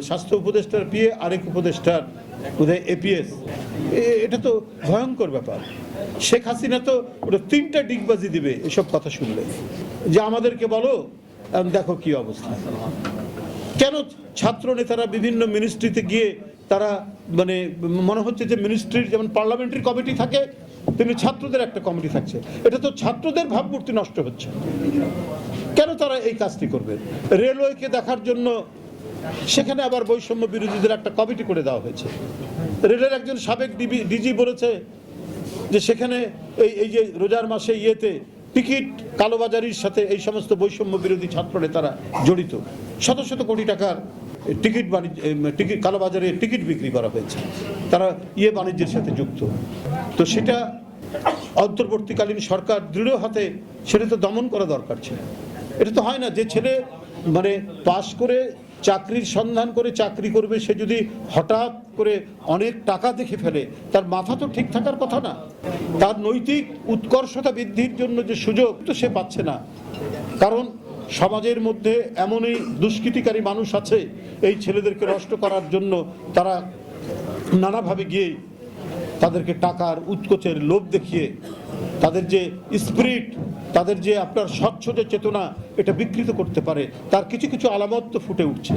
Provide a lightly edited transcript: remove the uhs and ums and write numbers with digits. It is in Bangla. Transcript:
স্বাস্থ্য উপদেষ্টার পিএ, আরেক উপদেষ্টার বোধহয় এপিএস। এটা তো ভয়ঙ্কর ব্যাপার। শেখ হাসিনা তো ওটা 3টা ডিগবাজি দিবে এসব কথা শুনলে, যে আমাদেরকে বলো দেখো কি অবস্থা। কেন ছাত্র নেতারা বিভিন্ন মিনিস্ট্রিতে গিয়ে তারা মানে মনে হচ্ছে যে মিনিস্ট্রির যেমন পার্লামেন্টারি কমিটি থাকে তেমনি ছাত্রদের একটা কমিটি থাকছে। এটা তো ছাত্রদের ভাবমূর্তি নষ্ট হচ্ছে। কেন তারা এই কাজটি করবে? রেলওয়েকে দেখার জন্য সেখানে আবার বৈষম্য বিরোধীদের একটা কমিটি করে দেওয়া হয়েছে। রেলের একজন সাবেক ডিজি বলেছে যে সেখানে এই যে রোজার মাসে টিকিট কালোবাজারির সাথে এই সমস্ত বৈষম্য বিরোধী ছাত্র নেতারা জড়িত। শত শত কোটি টাকার টিকিট কালোবাজারে টিকিট বিক্রি করা হয়েছে, তারা বাণিজ্যের সাথে যুক্ত। তো সেটা অন্তর্বর্তীকালীন সরকার দৃঢ় হাতে সেটা তো দমন করা দরকার ছিল। এটা তো হয় না যে ছেলে মানে পাশ করে চাকরির সন্ধান করে চাকরি করবে, সে যদি হঠাৎ করে অনেক টাকা দেখে ফেলে, তার মাথা তো ঠিক থাকার কথা না। তার নৈতিক উৎকর্ষতা বৃদ্ধির জন্য যে সুযোগ তো সে পাচ্ছে না, কারণ সমাজের মধ্যে এমনই দুষ্কৃতিকারী মানুষ আছে এই ছেলেদেরকে নষ্ট করার জন্য তারা নানাভাবে গিয়ে তাদেরকে টাকার উৎকোচের লোভ দেখিয়ে তাদের যে স্পিরিট, তাদের যে আপনার স্বচ্ছ যে চেতনা, এটা বিকৃত করতে পারে। তার কিছু কিছু আলামত তো ফুটে উঠছে।